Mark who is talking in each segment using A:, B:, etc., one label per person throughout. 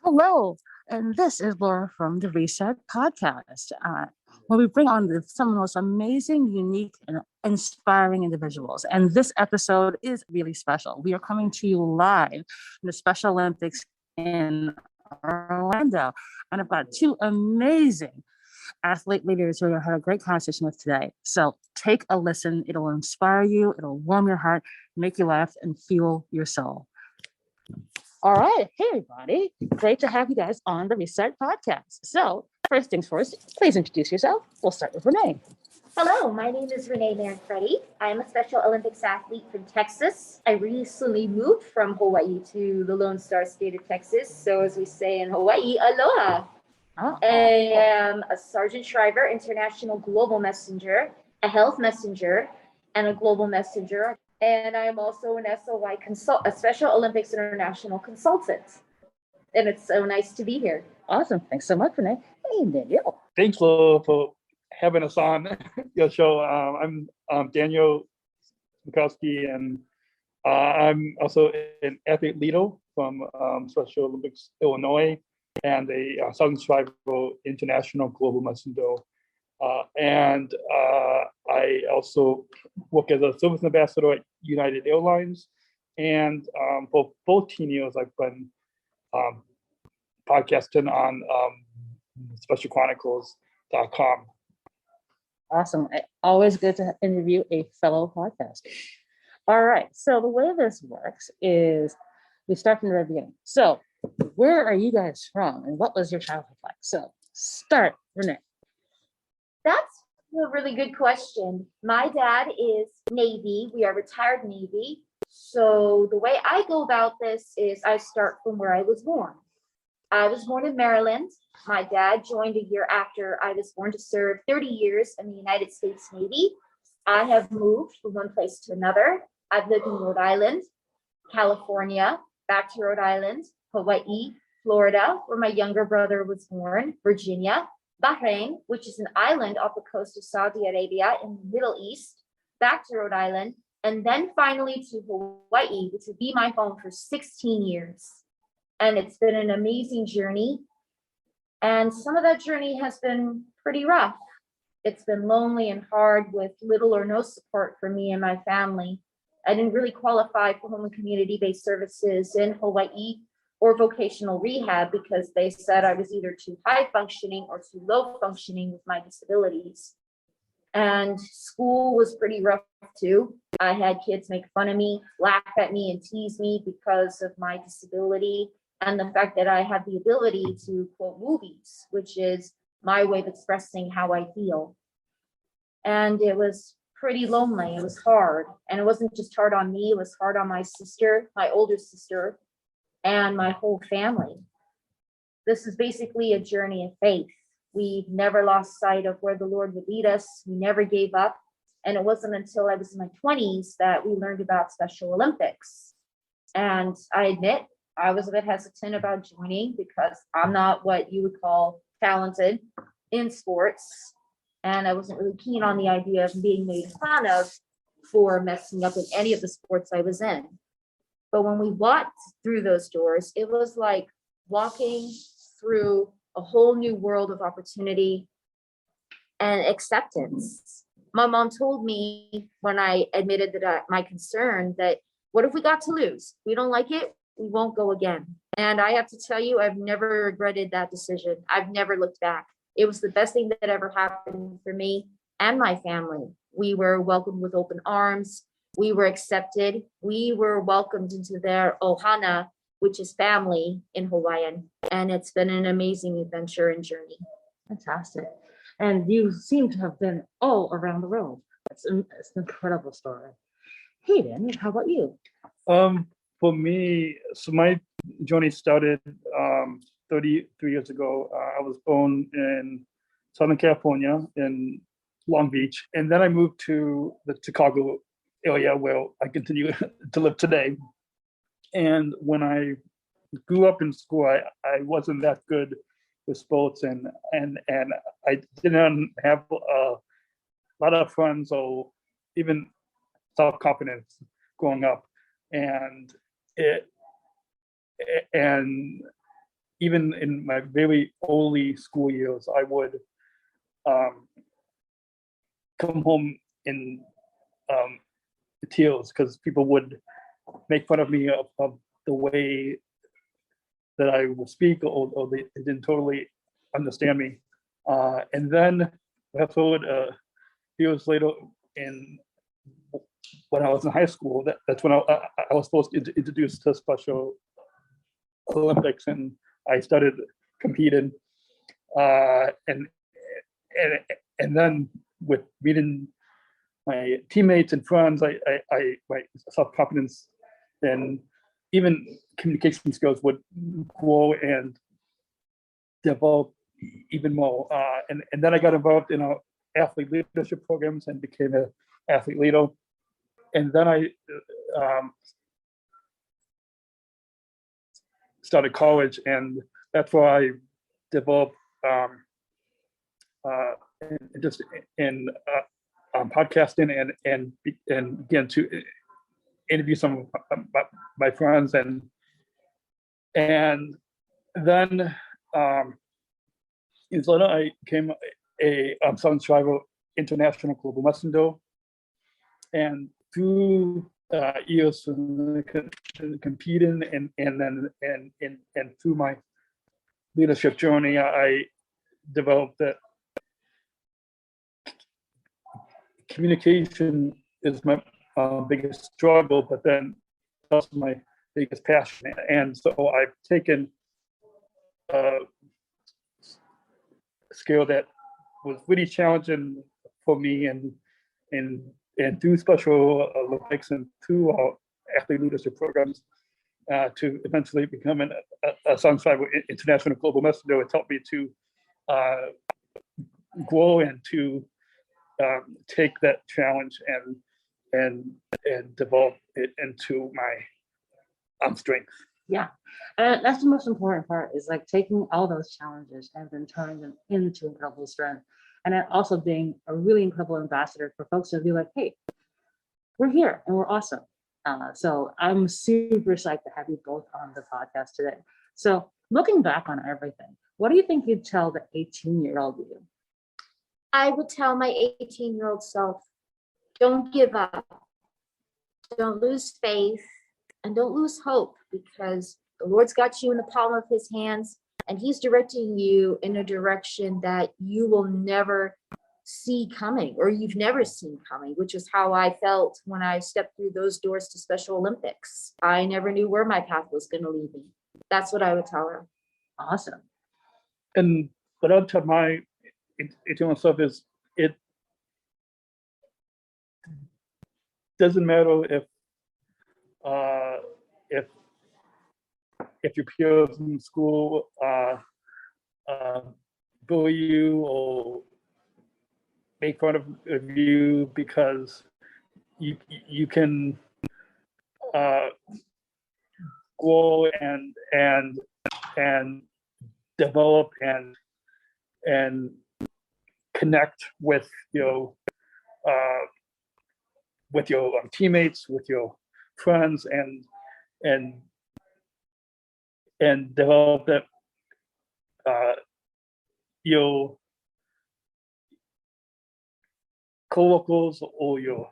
A: Hello, and this is Laura from the Reset Podcast, where we bring on some of the most amazing, unique, and inspiring individuals. And this episode is really special. We are coming to you live from the Special Olympics in Orlando, and I've got two amazing athlete leaders who are going to have a great conversation with today. So take a listen. It'll inspire you, it'll warm your heart, make you laugh, and fuel your soul. All right. Hey, everybody. Great to have you guys on the Reset Podcast. So, first things first, please introduce yourself. We'll start with Renee.
B: Hello, my name is Renee Manfredi. I'm a Special Olympics athlete from Texas. I recently moved from Hawaii to the Lone Star State of Texas. So, as we say in Hawaii, aloha. I am a Sargent Shriver International Global Messenger, a Health Messenger, and a Global Messenger. And I am also an SOI a Special Olympics International consultant. And it's so nice to be here.
A: Awesome. Thanks so much, Renee. Hey, Daniel.
C: Thanks, Laura, for having us on your show. I'm Daniel Smrokowski, and I'm also an athlete leader from Special Olympics Illinois and a Southern Shriver International Global Messenger. And I also work as a service ambassador at United Airlines. And for 14 years, I've been podcasting on specialchronicles.com.
A: Awesome. Always good to interview a fellow podcaster. All right. So the way this works is we start from the very beginning. So where are you guys from and what was your childhood like? So start, Renee.
B: That's a really good question. My dad is Navy. We are retired Navy. So the way I go about this is I start from where I was born. I was born in Maryland. My dad joined a year after I was born to serve 30 years in the United States Navy. I have moved from one place to another. I've lived in Rhode Island, California, back to Rhode Island, Hawaii, Florida, where my younger brother was born, Virginia, Bahrain, which is an island off the coast of Saudi Arabia in the Middle East, back to Rhode Island, and then finally to Hawaii, which would be my home for 16 years. And it's been an amazing journey. And some of that journey has been pretty rough. It's been lonely and hard with little or no support for me and my family. I didn't really qualify for home and community-based services in Hawaii or vocational rehab because they said I was either too high functioning or too low functioning with my disabilities. And school was pretty rough too. I had kids make fun of me, laugh at me, and tease me because of my disability and the fact that I had the ability to quote movies, which is my way of expressing how I feel. And it was pretty lonely. It was hard. And it wasn't just hard on me, it was hard on my sister, my older sister, and my whole family. This is basically a journey of faith. We never lost sight of where the Lord would lead us. We never gave up. And it wasn't until I was in my 20s that we learned about Special Olympics. And I admit, I was a bit hesitant about joining because I'm not what you would call talented in sports. And I wasn't really keen on the idea of being made fun of for messing up in any of the sports I was in. But when we walked through those doors, it was like walking through a whole new world of opportunity and acceptance. My mom told me when I admitted that my concern that what if we got to lose? We don't like it, we won't go again. And I have to tell you, I've never regretted that decision. I've never looked back. It was the best thing that ever happened for me and my family. We were welcomed with open arms. We were accepted. We were welcomed into their ohana, which is family in Hawaiian. And it's been an amazing adventure and journey.
A: Fantastic. And you seem to have been all around the world. It's an incredible story. Hey, Dan, how about you?
C: For me, so my journey started 33 years ago. I was born in Southern California in Long Beach, and then I moved to the Chicago area where I continue to live today. And when I grew up in school, I wasn't that good with sports, and I didn't have a lot of friends or even self-confidence growing up. And even in my very early school years, I would come home in tears because people would make fun of me of the way that I will speak, or they didn't totally understand me. And then fast forward years later, in when I was in high school, that's when I was supposed to introduce to Special Olympics, and I started competing. And then with meeting my teammates and friends, my self-confidence and even communication skills would grow and develop even more. And then I got involved in our athlete leadership programs and became an athlete leader. And then I started college, and that's where I developed just in podcasting and began to interview some of my friends, and then later I became a Shriver international global messenger, and through years competing and through my leadership journey, I developed that communication is my biggest struggle, but then also my biggest passion. And so I've taken a skill that was really challenging for me, and through Special Olympics and through our athlete leadership programs, to eventually become a Shriver international global messenger. It's helped me to grow and to take that challenge and develop it into my strength.
A: Yeah, that's the most important part, is like taking all those challenges and then turning them into incredible strength. And then also being a really incredible ambassador for folks to be like, hey, we're here and we're awesome. So I'm super psyched to have you both on the podcast today. So looking back on everything, what do you think you'd tell the 18-year-old you?
B: I would tell my 18-year-old self, don't give up, don't lose faith, and don't lose hope, because the Lord's got you in the palm of his hands, and he's directing you in a direction that you will never see coming, or you've never seen coming, which is how I felt when I stepped through those doors to Special Olympics. I never knew where my path was going to lead me. That's what I would tell her.
A: Awesome.
C: And what I'd tell my 18-year-old self is, it doesn't matter if your peers in school bully you or make fun of you, because you can grow and develop and connect with your teammates, with your friends, and develop that your co-workers or your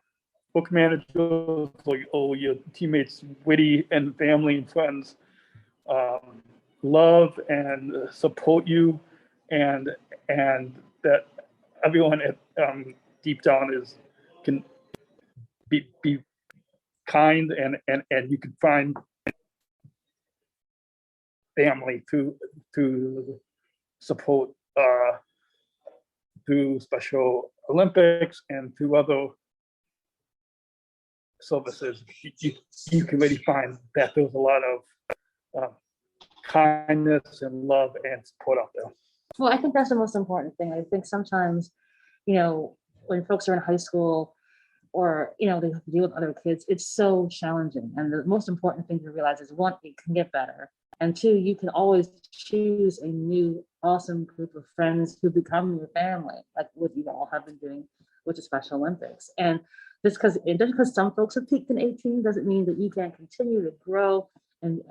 C: book managers or your teammates, witty and family and friends, love and support you, and that everyone at deep down can be kind, and you can find family through support through Special Olympics and through other services. You can really find that there's a lot of kindness and love and support out there.
A: Well, I think that's the most important thing. I think sometimes, when folks are in high school, or they have to deal with other kids, it's so challenging. And the most important thing to realize is, one, it can get better, and two, you can always choose a new awesome group of friends who become your family, like what you all have been doing with the Special Olympics. And just because some folks have peaked in 18 doesn't mean that you can't continue to grow and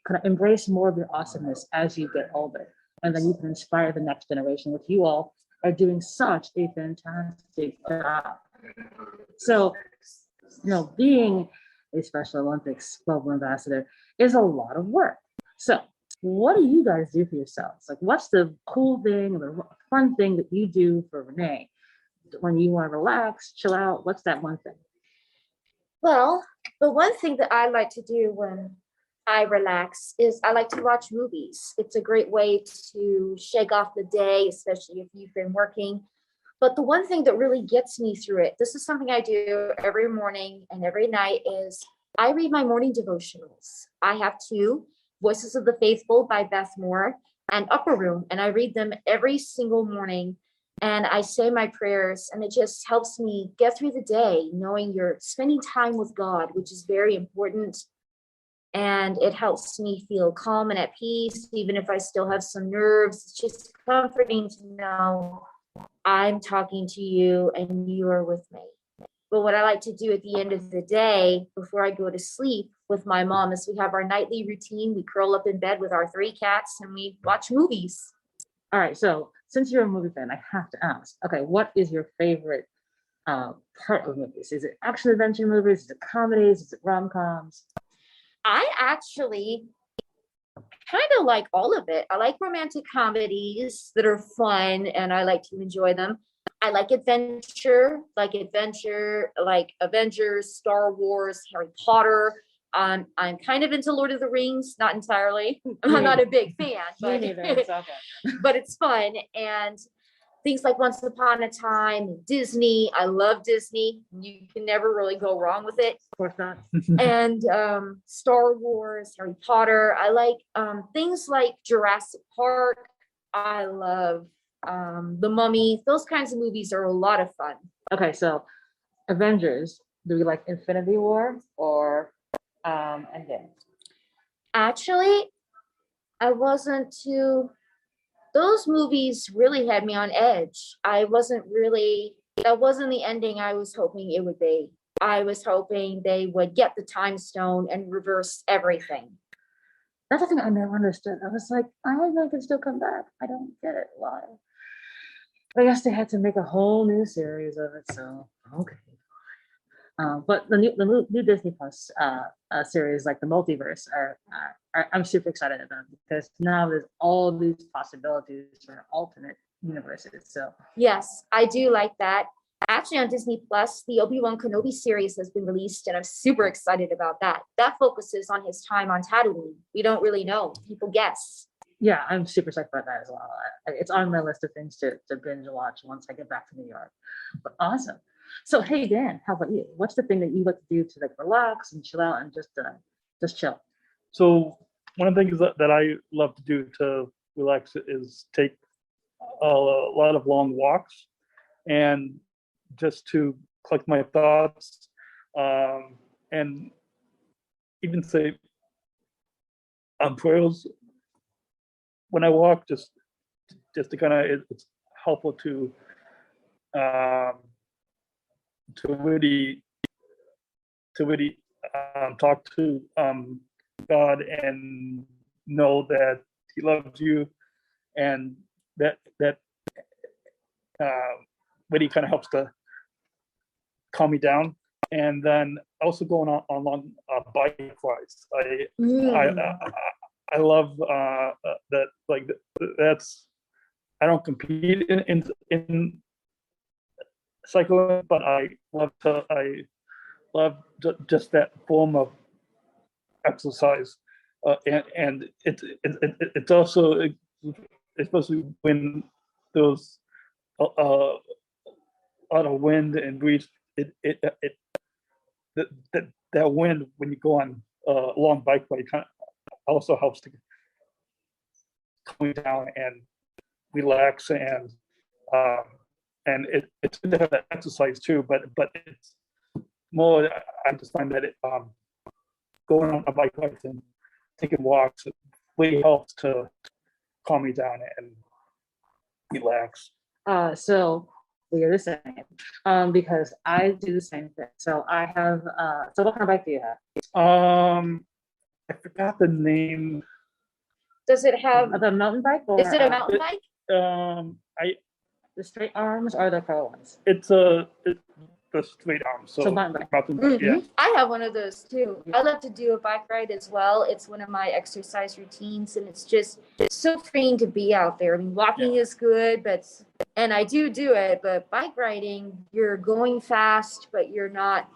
A: kind of embrace more of your awesomeness as you get older. And then you can inspire the next generation, which you all are doing such a fantastic job. So, being a Special Olympics global ambassador is a lot of work. So, what do you guys do for yourselves? Like, what's the cool thing, or the fun thing that you do for Renee when you want to relax, chill out? What's that one thing?
B: Well, the one thing that I like to do when I relax is I like to watch movies. It's a great way to shake off the day, especially if you've been working. But the one thing that really gets me through it, this is something I do every morning and every night, is I read my morning devotionals. I have two, Voices of the Faithful by Beth Moore and Upper Room, and I read them every single morning. And I say my prayers, and it just helps me get through the day, knowing you're spending time with God, which is very important. And it helps me feel calm and at peace, even if I still have some nerves. It's just comforting to know I'm talking to you and you are with me. But what I like to do at the end of the day, before I go to sleep with my mom, is we have our nightly routine. We curl up in bed with our 3 cats and we watch movies.
A: All right, so since you're a movie fan, I have to ask, okay, what is your favorite part of movies? Is it action adventure movies? Is it comedies? Is it rom-coms?
B: I actually kind of like all of it. I like romantic comedies that are fun and I like to enjoy them. I like adventure, like Avengers, Star Wars, Harry Potter. I'm kind of into Lord of the Rings, not entirely. I'm not a big fan, but, but it's fun. And things like Once Upon a Time, Disney. I love Disney. You can never really go wrong with it.
A: Of course not.
B: And Star Wars, Harry Potter. I like things like Jurassic Park. I love The Mummy. Those kinds of movies are a lot of fun.
A: Okay, so Avengers, do we like Infinity War or Endgame?
B: Actually, I wasn't too, those movies really had me on edge. That wasn't the ending I was hoping it would be. I was hoping they would get the time stone and reverse everything.
A: That's the thing I never understood. I was like, Iron Man can still come back. I don't get it. Why? I guess they had to make a whole new series of it, so okay. But the new Disney Plus series, like the multiverse, I'm super excited about, because now there's all these possibilities for alternate universes. So
B: yes, I do like that. Actually, on Disney Plus, the Obi-Wan Kenobi series has been released, and I'm super excited about that. That focuses on his time on Tatooine. We don't really know. People guess.
A: Yeah, I'm super psyched about that as well. It's on my list of things to binge watch once I get back to New York. But awesome. So hey Dan, how about you? What's the thing that you like to do to like relax and chill out and just chill?
C: So one of the things that I love to do to relax is take a lot of long walks, and just to collect my thoughts, and even say prayers when I walk, just to kind of, it's helpful to really talk to God and know that He loves you, and that really kind of helps to calm me down. And then also going on long bike rides. I love that. Like that's, I don't compete in cycling, but I love just that form of exercise, and it's also, especially when there's a lot of wind and breeze. That wind when you go on a long bike ride kind of also helps to calm down and relax, and it's good to have that exercise too, but it's more, I just find that going on a bike ride and taking walks really helps to calm me down and relax.
A: So we are the same, because I do the same thing. So I have, so what kind of bike do you have?
C: I forgot the name.
B: Does it have,
A: The mountain bike or
B: is it a mountain bike?
A: the straight arms or the curl ones?
C: It's the straight arm. So
A: mountain bike.
C: mountain bike, yeah.
B: I have one of those too. I love to do a bike ride as well. It's one of my exercise routines, and it's just so freeing to be out there. I mean, walking is good, and I do it, but bike riding, you're going fast, but you're not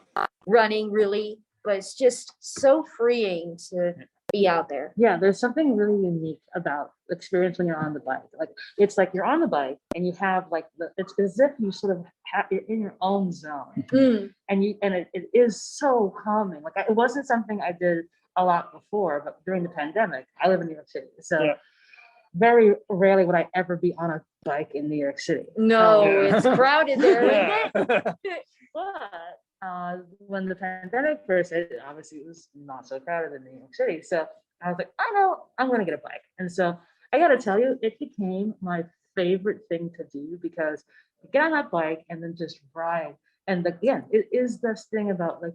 B: running really. But it's just so freeing to be out there.
A: Yeah, there's something really unique about the experience when you're on the bike. Like it's like you're on the bike and you have like it's as if you sort of you're in your own zone, and it is so calming. Like it wasn't something I did a lot before, but during the pandemic, I live in New York City, so very rarely would I ever be on a bike in New York City.
B: No, it's crowded there, isn't it?
A: But when the pandemic first hit, obviously it was not so crowded in New York City. So I was like, I know I'm going to get a bike. And so I got to tell you, it became my favorite thing to do because you get on that bike and then just ride. And again, it is this thing about like,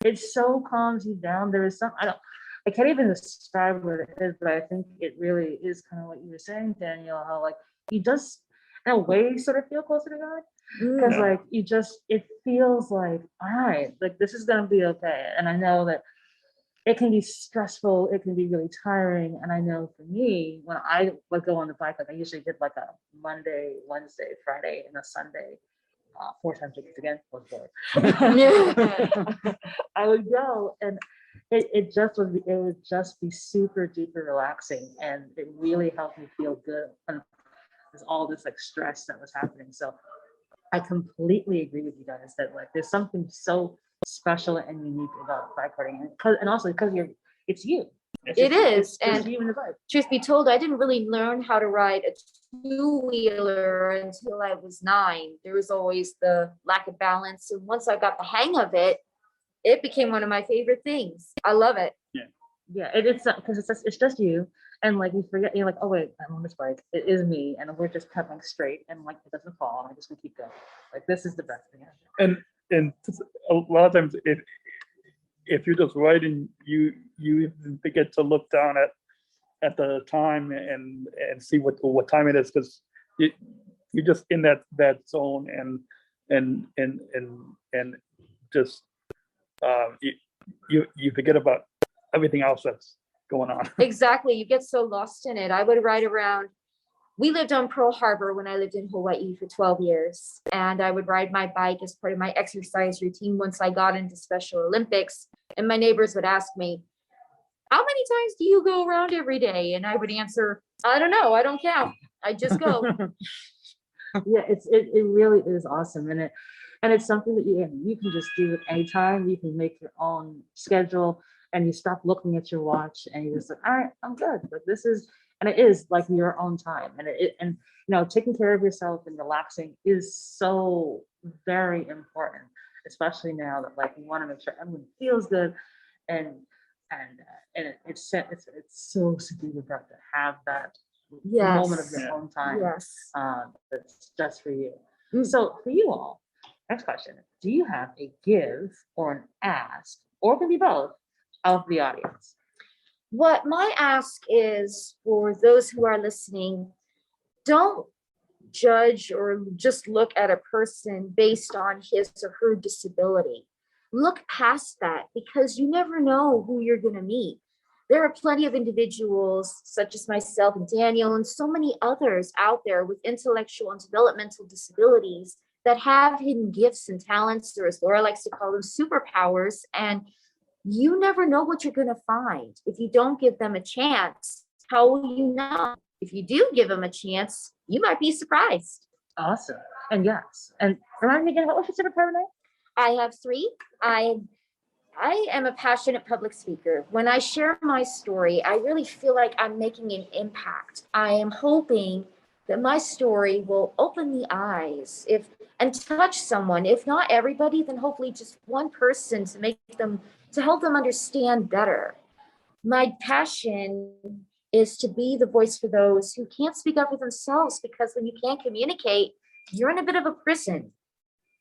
A: it so calms you down. There is I can't even describe what it is, but I think it really is kind of what you were saying, Daniel, how like you just in a way sort of feel closer to God. Because like it feels like, all right, like this is gonna be okay. And I know that it can be stressful, it can be really tiring. And I know for me, when I would go on the bike, like I usually did like a Monday, Wednesday, Friday, and a Sunday, 4 times a week again. I would go and it would just be super duper relaxing, and it really helped me feel good. And there's all this like stress that was happening. So I completely agree with you guys that like there's something so special and unique about bike riding, and also because it's you. It's you and the bike.
B: Truth be told, I didn't really learn how to ride a two-wheeler until I was 9. There was always the lack of balance, and once I got the hang of it, it became one of my favorite things. I love it.
A: Yeah, it's because it's just you. And like you forget, you're like, oh wait, I'm on this bike. It is me, and we're just pedaling straight, and like it doesn't fall. And I just gonna keep going. Like this is the best thing ever.
C: And a lot of times, if you're just riding, you get to look down at the time and see what time it is, because you're just in that zone and just you forget about everything else that's going on.
B: Exactly. You get so lost in it. I would ride around. We lived on Pearl Harbor when I lived in Hawaii for 12 years. And I would ride my bike as part of my exercise routine once I got into Special Olympics. And my neighbors would ask me, how many times do you go around every day? And I would answer, I don't know. I don't count. I just go.
A: Yeah, it really is awesome. And it's something that you can just do at any time. You can make your own schedule. And you stop looking at your watch and you're just like, all right, I'm good. But it is like your own time. And taking care of yourself and relaxing is so very important, especially now that like you want to make sure everyone feels good. And it's so super to have that moment of your own time. That's just for you. So for you all, next question. Do you have a give or an ask, or it can be both, of the audience?
B: What my ask is for those who are listening, don't judge or just look at a person based on his or her disability. Look past that, because you never know who you're going to meet. There are plenty of individuals such as myself and Daniel and so many others out there with intellectual and developmental disabilities that have hidden gifts and talents, or as Laura likes to call them, superpowers. And you never know what you're going to find. If you don't give them a chance, how will you know? If you do give them a chance, you might be surprised.
A: Awesome. And yes. And remind me again, what was your superpower name?
B: I have 3. I am a passionate public speaker. When I share my story, I really feel like I'm making an impact. I am hoping that my story will open the eyes and touch someone. If not everybody, then hopefully just one person to help them understand better. My passion is to be the voice for those who can't speak up for themselves, because when you can't communicate, you're in a bit of a prison.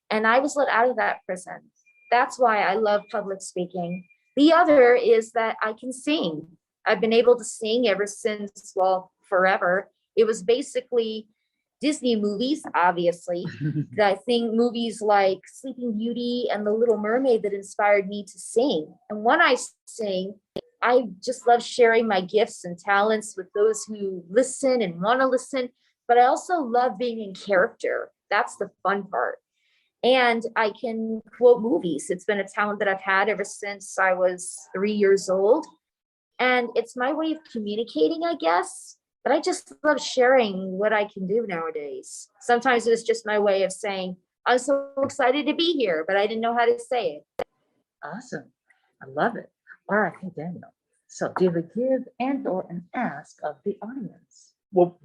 B: And I was let out of that prison. That's why I love public speaking. The other is that I can sing. I've been able to sing ever since, well, forever. It was basically Disney movies, obviously. I think movies like Sleeping Beauty and The Little Mermaid that inspired me to sing. And when I sing, I just love sharing my gifts and talents with those who listen and want to listen. But I also love being in character. That's the fun part. And I can quote movies. It's been a talent that I've had ever since I was 3 years old. And it's my way of communicating, I guess. But I just love sharing what I can do nowadays. Sometimes it's just my way of saying, I'm so excited to be here, but I didn't know how to say it.
A: Awesome. I love it. All right, hey, Daniel. So do you have a give and or an ask of the audience?
C: Well,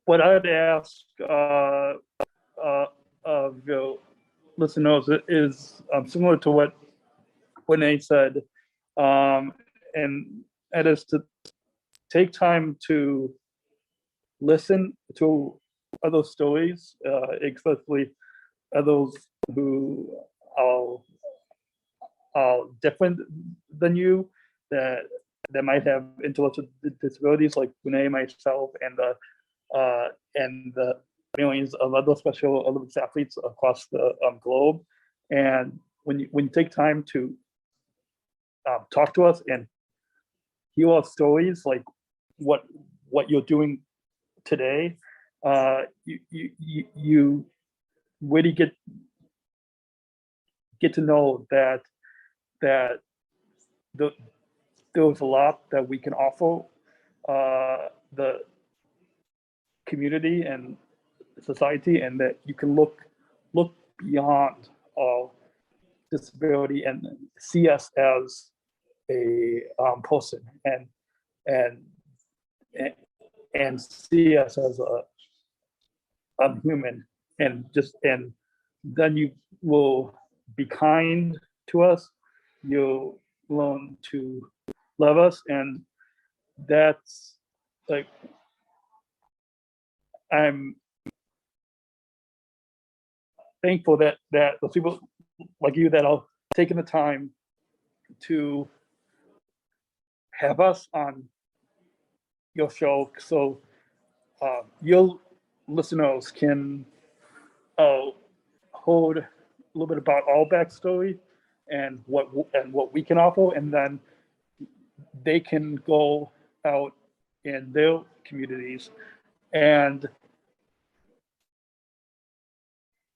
C: what I'd ask of your listeners is similar to what Renee said, and that is to take time to listen to other stories, especially others who are different than you, that might have intellectual disabilities, like Renee, myself, and the millions of other special Olympics athletes across the globe. And when you take time to talk to us and hear our stories, like what you're doing today, you really get to know that there was a lot that we can offer the community and society, and that you can look beyond all disability and see us as a person, and see us as a human, and then you will be kind to us. You'll learn to love us, and that's like, I'm thankful that the people like you that are taking the time to have us on your show, so your listeners can hold a little bit about our backstory and what we can offer, and then they can go out in their communities and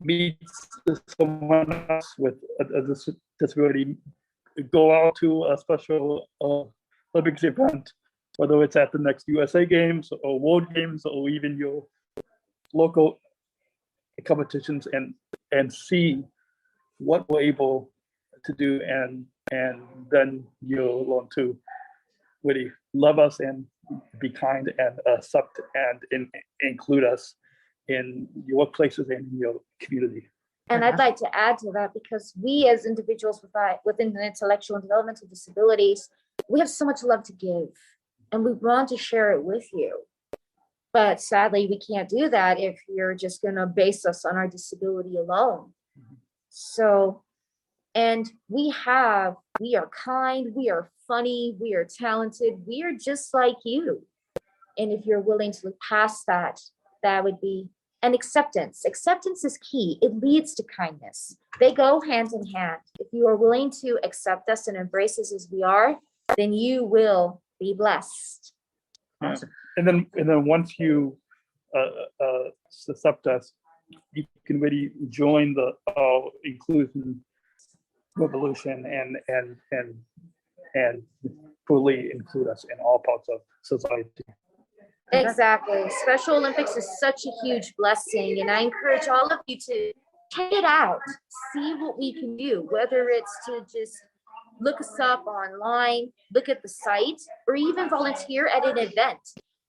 C: meet someone else with a disability, go out to a special Olympics event, whether it's at the next USA Games or World Games or even your local competitions, and see what we're able to do, and then you'll learn to really love us and be kind and accept and include us in your workplaces and in your community.
B: And I'd like to add to that, because we as individuals with intellectual and developmental disabilities, we have so much love to give, and we want to share it with you. But sadly, we can't do that if you're just going to base us on our disability alone. So, and we are kind, we are funny, we are talented, we are just like you. And if you're willing to look past that, that would be an acceptance. Acceptance is key. It leads to kindness. They go hand in hand. If you are willing to accept us and embrace us as we are, then you will be blessed.
C: Awesome. And then once you accept us, you can really join the inclusion revolution and fully include us in all parts of society.
B: Exactly. Special Olympics is such a huge blessing, and I encourage all of you to check it out, see what we can do, whether it's to just look us up online, look at the site, or even volunteer at an event.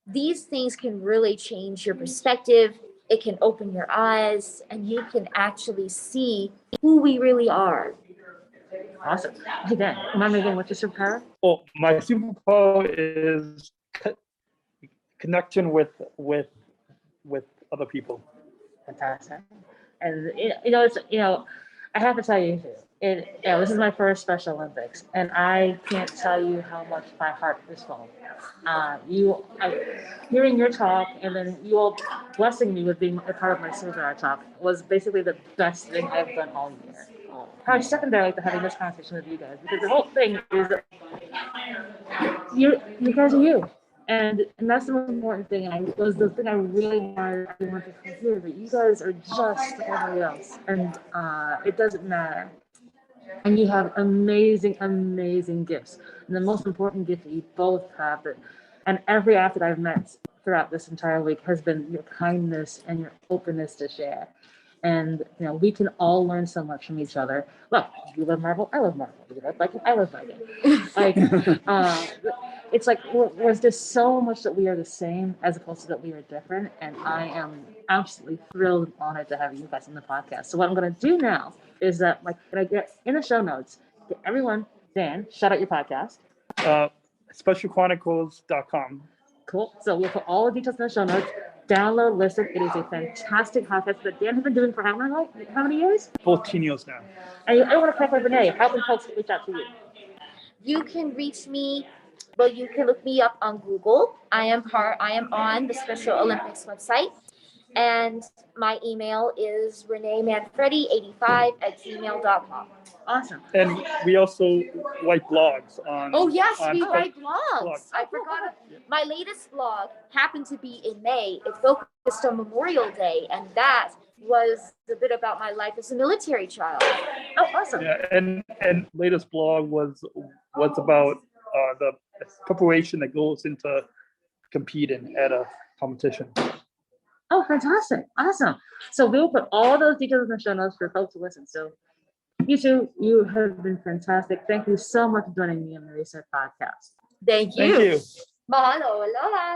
B: These things can really change your perspective. It can open your eyes, and you can actually see who we really are.
A: Awesome. Hey, Dan, remind me again, what's your superpower?
C: Well, my superpower is connection with other people.
A: Fantastic. And it's I have to tell you, This is my first Special Olympics, and I can't tell you how much my heart is full. Hearing your talk, and then you all blessing me with being a part of my seminar talk was basically the best thing I've done all year. Probably secondary to having this conversation with you guys, because the whole thing is you guys are you. And that's the most important thing. And it was the thing I really wanted everyone to hear, that you guys are just like everybody else. And it doesn't matter. And you have amazing, amazing gifts. And the most important gift that you both have, that, and every athlete I've met throughout this entire week, has been your kindness and your openness to share. And we can all learn so much from each other. Look, you love Marvel, I love Marvel. You love biking, I love biking. Like, it's like there's just so much that we are the same as opposed to that we are different. And I am absolutely thrilled and honored to have you guys on the podcast. So what I'm going to do now is that, like, can I get in the show notes? Get everyone, Dan, shout out your podcast.
C: SpecialChronicles.com.
A: Cool. So we'll put all the details in the show notes. Download, listen. It is a fantastic podcast that Dan has been doing for how many years?
C: 14 years now.
A: And I want to talk with Renee. How can folks reach out to you?
B: You can reach me. Well, you can look me up on Google. I am on the Special Olympics website. And my email is reneemanfredi85@gmail.com.
A: Awesome.
C: And we also write blogs on.
B: Oh, yes,
C: on
B: we write blogs. I forgot. My latest blog happened to be in May. It focused on Memorial Day, and that was a bit about my life as a military child.
A: Oh, awesome.
C: Yeah, and latest blog was about the preparation that goes into competing at a competition.
A: Oh, fantastic. Awesome. So we'll put all those details in the show notes for folks to listen. So you two, you have been fantastic. Thank you so much for joining me on the Reset Podcast.
B: Thank you.
C: Thank you.
B: Mahalo, aloha.